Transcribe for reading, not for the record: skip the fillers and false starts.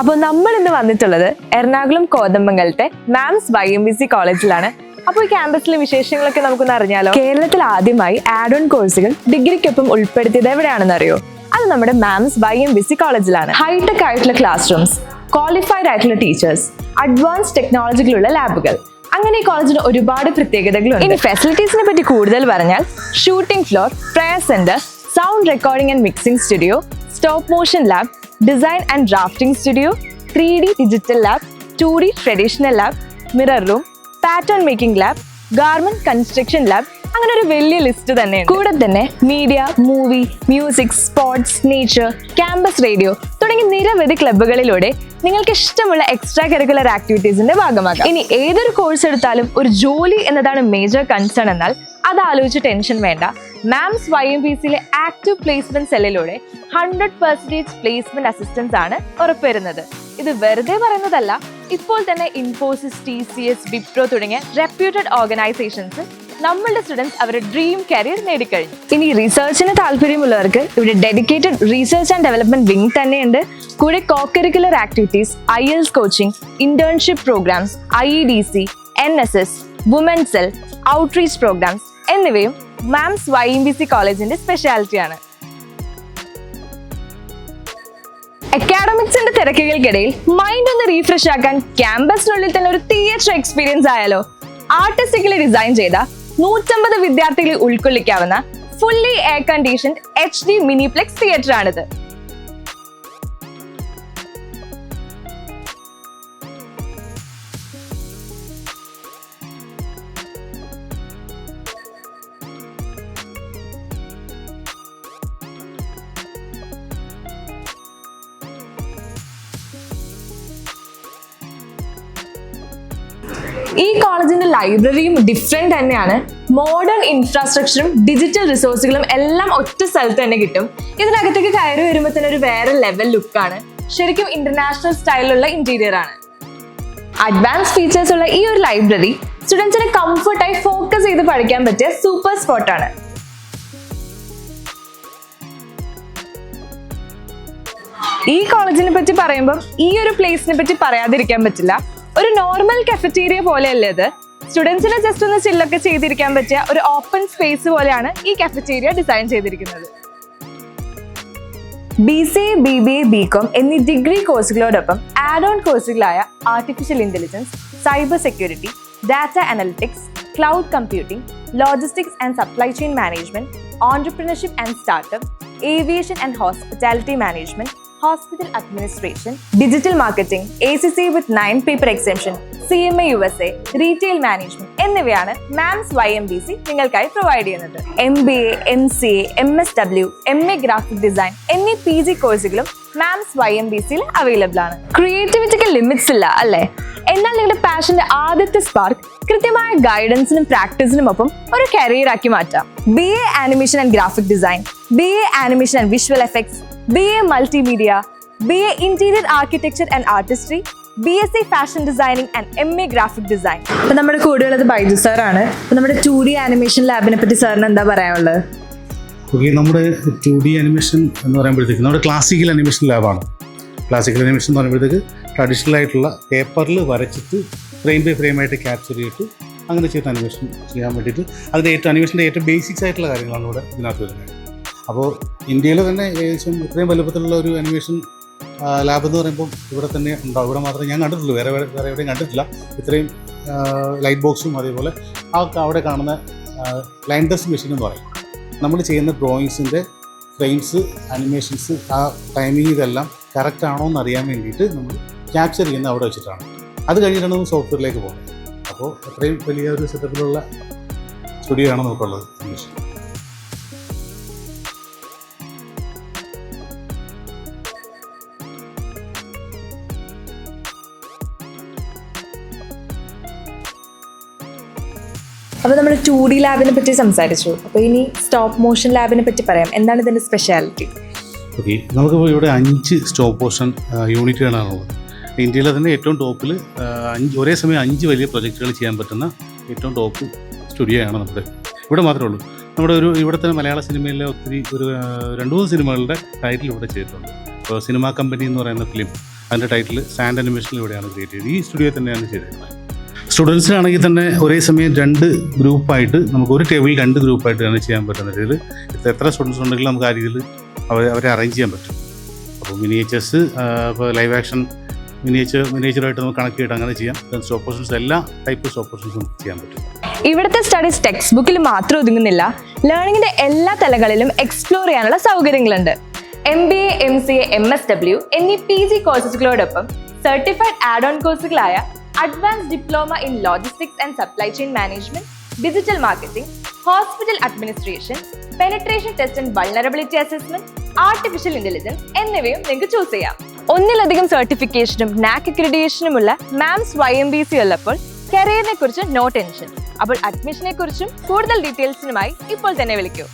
അപ്പോൾ നമ്മൾ ഇന്ന് വന്നിട്ടുള്ളത് എറണാകുളം കോതമംഗലത്തെ മാംസ് YMBC കോളേജിലാണ്. അപ്പോൾ ഈ ക്യാമ്പസിലെ വിശേഷങ്ങളൊക്കെ നമുക്കൊന്ന് അറിഞ്ഞാലോ. കേരളത്തിൽ ആദ്യമായി ആഡ് ഓൺ കോഴ്സുകൾ ഡിഗ്രിക്കൊപ്പം ഉൾപ്പെടുത്തിയത് എവിടെയാണെന്ന് അറിയോ? അത് നമ്മുടെ മാംസ് YMBC കോളേജിലാണ്. ഹൈടെക് ആയിട്ടുള്ള ക്ലാസ് റൂംസ്, ക്വാളിഫൈഡ് ആയിട്ടുള്ള ടീച്ചേഴ്സ്, അഡ്വാൻസ് ടെക്നോളജികളുള്ള ലാബുകൾ, അങ്ങനെ ഈ കോളേജിന് ഒരുപാട് പ്രത്യേകതകളുണ്ട്. ഇനി ഫെസിലിറ്റീസിനെ പറ്റി കൂടുതൽ പറഞ്ഞാൽ shooting floor, prayer centre, sound recording and mixing studio, stop motion lab, design and drafting studio, 3D digital lab, 2D traditional lab, mirror room, pattern making lab, garment construction lab, അങ്ങനെ ഒരു വലിയ ലിസ്റ്റ് തന്നെയാണ്. കൂടെ തന്നെ media, movie, music, sports, nature, campus radio തുടങ്ങി നിരവധി ക്ലബ്ബുകളിലൂടെ നിങ്ങൾക്ക് ഇഷ്ടമുള്ള എക്സ്ട്രാ കരിക്കുലർ ആക്ടിവിറ്റീസിന്റെ ഭാഗമാകാം. ഇനി ഏതൊരു കോഴ്സ് എടുത്താലും ഒരു ജോലി എന്നതാണ് മേജർ കൺസേൺ എന്നാൽ അത് ആലോചിച്ച് ടെൻഷൻ വേണ്ട. മാംസ് YMBCയിലെ ആക്റ്റീവ് പ്ലേസ്മെന്റ് സെല്ലിലൂടെ 100% പ്ലേസ്മെന്റ് അസിസ്റ്റൻസ് ആണ് ഉറപ്പുവരുന്നത്. ഇത് വെറുതെ പറയുന്നതല്ല, ഇപ്പോൾ തന്നെ ഇൻഫോസിസ്, TCS, വിപ്രോ തുടങ്ങിയ റെപ്യൂട്ടഡ് ഓർഗനൈസേഷൻസ് നമ്മളുടെ സ്റ്റുഡൻസ് അവരുടെ ഡ്രീം കരിയർ നേടിക്കഴിഞ്ഞു. ഇനി റിസർച്ചിന് താല്പര്യമുള്ളവർക്ക് ഇവിടെ dedicated research and development wing തന്നെയുണ്ട്. കൂടെ cocurricular activities, IELTS coaching, internship programmes, IEDC, NSS, women cell, outreach programmes എന്നിവയും മാംസ് YMBC കോളേജിന്റെ സ്പെഷ്യാലിറ്റിയാണ്. അക്കാഡമിക്സിന്റെ തിരക്കുകൾക്കിടയിൽ മൈൻഡ് ഒന്ന് റീഫ്രഷ് ആക്കാൻ ക്യാമ്പസിനുള്ളിൽ തന്നെ ഒരു തിയേറ്റർ എക്സ്പീരിയൻസ് ആയാലോ. ആർട്ടിസ്റ്റിക്കലി ഡിസൈൻ ചെയ്ത 150 വിദ്യാർത്ഥികളെ ഉൾക്കൊള്ളിക്കാവുന്ന fully air conditioned HD miniplex theatre ആണിത്. ഈ കോളേജിന്റെ ലൈബ്രറിയും ഡിഫറെന്റ് തന്നെയാണ്. മോഡേൺ ഇൻഫ്രാസ്ട്രക്ചറും ഡിജിറ്റൽ റിസോഴ്സുകളും എല്ലാം ഒറ്റ സ്ഥലത്ത് തന്നെ കിട്ടും. ഇതിനകത്തേക്ക് കയറി വരുമ്പോൾ തന്നെ ഒരു വേറെ ലെവൽ ലുക്കാണ്. ശരിക്കും ഇന്റർനാഷണൽ സ്റ്റൈലിലുള്ള ഇന്റീരിയർ ആണ്. അഡ്വാൻസ് ഫീച്ചേഴ്സ് ഉള്ള ഈ ഒരു ലൈബ്രറി സ്റ്റുഡൻസിന് കംഫർട്ടായി ഫോക്കസ് ചെയ്ത് പഠിക്കാൻ പറ്റിയ സൂപ്പർ സ്പോട്ടാണ്. ഈ കോളേജിനെ പറ്റി പറയുമ്പോൾ ഈ ഒരു പ്ലേസിനെ പറ്റി പറയാതിരിക്കാൻ പറ്റില്ല. ഒരു നോർമൽ കഫറ്റീരിയ പോലെയല്ലേ ഇത്. സ്റ്റുഡൻസിനെ ജസ്റ്റ് ഒന്ന് ചില്ലൊക്കെ ചെയ്തിരിക്കാൻ പറ്റിയ ഒരു ഓപ്പൺ സ്പേസ് പോലെയാണ് ഈ കഫറ്റീരിയ ഡിസൈൻ ചെയ്തിരിക്കുന്നത്. BCA, BBA, BCom എന്നീ ഡിഗ്രി കോഴ്സുകളോടൊപ്പം ആഡ് ഓൺ കോഴ്സുകളായ artificial intelligence, cyber security, data analytics, cloud computing, logistics and supply chain management, entrepreneurship and startup, aviation and hospitality management, hospital administration, digital marketing, ACC with 9 paper exemption, CMA USA, retail management എന്നിവയാണ് mom's YMBC നിങ്ങൾക്കായി provide ചെയ്യുന്നത്. MBA, MCA, MSW, MA graphic design എന്നീ PG കോഴ്സുകളും mom's YMBCയിൽ available ആണ്. ക്രിയേറ്റിവിറ്റിക്ക് limits ഇല്ല അല്ലേ? എന്നാൽ നിങ്ങളുടെ പാഷന്റെ ആദ്യത്തെ സ്പാർക്ക് കൃത്യമായ ഗൈഡൻസിനും പ്രാക്ടീസിനും ഒപ്പം ഒരു കരിയർ ആക്കി മാറ്റാം. BA animation and graphic design, BA animation and visual effects, BA multimedia, BA interior architecture and Artistry, BSc fashion designing and MA graphic design. അപ്പൊ നമ്മുടെ കൂടെയുള്ളത് ബൈജു സാർ ആണ്. നമ്മുടെ 2D ആനിമേഷൻ ലാബിനെ പറ്റി സാറിന് എന്താ പറയാനുള്ളത്? ഓക്കെ, നമ്മുടെ 2D ആനിമേഷൻ എന്ന് പറയുമ്പോഴത്തേക്ക് നമ്മുടെ ക്ലാസിക്കൽ ആനിമേഷൻ ലാബാണ്. ക്ലാസിക്കൽ ആനിമേഷൻ എന്ന് പറയുമ്പോഴത്തേക്ക് ട്രഡീഷണൽ ആയിട്ടുള്ള പേപ്പറിൽ വരച്ചിട്ട് ഫ്രെയിം ബൈ ഫ്രെയിം ആയിട്ട് ക്യാപ്ചർ ചെയ്തിട്ട് അങ്ങനെ ചെയ്ത അനിമേഷൻ ചെയ്യാൻ വേണ്ടിയിട്ട് അതിൻ്റെ അനിമേഷൻ്റെ ഏറ്റവും ബേസിക്സ് ആയിട്ടുള്ള കാര്യങ്ങളാണ് ഇവിടെ ഇതിനകത്ത് വരുന്നത്. അപ്പോൾ ഇന്ത്യയിൽ തന്നെ ഏകദേശം ഇത്രയും വലുപ്പത്തിലുള്ള ഒരു അനിമേഷൻ ലാബ് എന്ന് പറയുമ്പോൾ ഇവിടെ തന്നെ ഉണ്ടാവും. ഇവിടെ മാത്രമേ ഞാൻ കണ്ടിട്ടുള്ളൂ, വേറെ എവിടെയും കണ്ടിട്ടില്ല. ഇത്രയും ലൈറ്റ് ബോക്സും അതേപോലെ അവിടെ കാണുന്ന ലൈൻ ടെസ്റ്റ് മെഷീൻ എന്ന് പറയും. നമ്മൾ ചെയ്യുന്ന ഡ്രോയിങ്സിൻ്റെ ഫ്രെയിംസ്, അനിമേഷൻസ്, ആ ടൈമിങ് ഇതെല്ലാം കറക്റ്റ് ആണോ എന്ന് അറിയാൻ വേണ്ടിയിട്ട് നമ്മൾ ക്യാപ്ചർ ചെയ്യുന്നത് അവിടെ വെച്ചിട്ടാണ്. അത് കഴിഞ്ഞിട്ടാണ് നമ്മൾ സോഫ്റ്റ്വെയറിലേക്ക് പോകുന്നത്. അപ്പോൾ അത്രയും വലിയ ഒരു സെറ്റപ്പിലുള്ള സ്റ്റുഡിയോ ആണ് നമുക്കുള്ളത്. അനിമേഷൻ അപ്പോൾ നമ്മൾ 2D ലാബിനെ പറ്റി സംസാരിച്ചു. അപ്പോൾ ഇനി സ്റ്റോപ്പ് മോഷൻ ലാബിനെ പറ്റി പറയാം. എന്താണ് ഇതിൻ്റെ സ്പെഷ്യാലിറ്റി? ഓക്കെ, നമുക്കിപ്പോൾ ഇവിടെ 5 സ്റ്റോപ്പ് മോഷൻ യൂണിറ്റുകളാണുള്ളത്. ഇന്ത്യയിലെ തന്നെ ഏറ്റവും ടോപ്പിൽ ഒരേ സമയം 5 വലിയ പ്രൊജക്റ്റുകൾ ചെയ്യാൻ പറ്റുന്ന ഏറ്റവും ടോപ്പ് സ്റ്റുഡിയോ ആണ് നമ്മുടെ. ഇവിടെ മാത്രമേ ഉള്ളൂ. നമ്മുടെ ഇവിടെ തന്നെ മലയാള സിനിമയിലെ ഒത്തിരി ഒരു 2-3 സിനിമകളുടെ ടൈറ്റിൽ ഇവിടെ ചെയ്തിട്ടുണ്ട്. ഇപ്പോൾ സിനിമാ കമ്പനി എന്ന് പറയുന്ന ഫിലിം, അതിൻ്റെ ടൈറ്റിൽ സാൻഡ് അനിമേഷനിൽ ഇവിടെയാണ് ക്രിയേറ്റ് ചെയ്തത്. ഈ സ്റ്റുഡിയോ തന്നെയാണ് ചെയ്തിരുന്നത്. സ്റ്റുഡൻസിനാണെങ്കിൽ തന്നെ ഒരേ സമയം 2 ഗ്രൂപ്പായിട്ട് നമുക്ക് ഒരു ടേബിളിൽ 2 ഗ്രൂപ്പായിട്ടാണ് ചെയ്യാൻ പറ്റുന്ന രീതിയിൽ എത്ര സ്റ്റുഡൻസ് ഉണ്ടെങ്കിലും നമുക്ക് ആ രീതിയിൽ അവരെ അറേഞ്ച് ചെയ്യാൻ പറ്റും. അപ്പോൾ മിനിയേച്ചേഴ്സ്, ഇപ്പോൾ ലൈവ് ആക്ഷൻ മിനിയേച്ചറായിട്ട് നമുക്ക് കണക്ട് ചെയ്തിട്ട് അങ്ങനെ ചെയ്യാം. സ്റ്റോപ്പ് പോർഷൻസ്, എല്ലാ ടൈപ്പ് സ്റ്റോപ്പ് പോർഷൻസും ചെയ്യാൻ പറ്റും. ഇവിടുത്തെ സ്റ്റഡീസ് ടെക്സ്റ്റ് ബുക്കിൽ മാത്രം ഒതുങ്ങുന്നില്ല. ലേണിംഗിന്റെ എല്ലാ തലങ്ങളിലും എക്സ്പ്ലോർ ചെയ്യാനുള്ള സൗകര്യങ്ങളുണ്ട്. MBA, MCA, MSW എന്നീ PG കോഴ്സുകളോടൊപ്പം സർട്ടിഫൈഡ് ആഡ് ഓൺ കോഴ്സുകളായ advance diploma in logistics and supply chain management, digital marketing, hospital administration, penetration test and vulnerability assessment, artificial intelligence എന്നിവയും നിങ്ങൾക്ക് ചൂസ് ചെയ്യാം. ഒന്നിലധികം സർട്ടിഫിക്കേഷനും NAC അക്രഡിറ്റേഷനുമുള്ള മാംസ് YMBC ഉള്ളപ്പോൾ കരിയറിനെ കുറിച്ച് നോ ടെൻഷൻ. അപ്പോൾ അഡ്മിഷനെ കുറിച്ചും കൂടുതൽ ഡീറ്റെയിൽസിനുമായി ഇപ്പോൾ തന്നെ വിളിക്കൂ.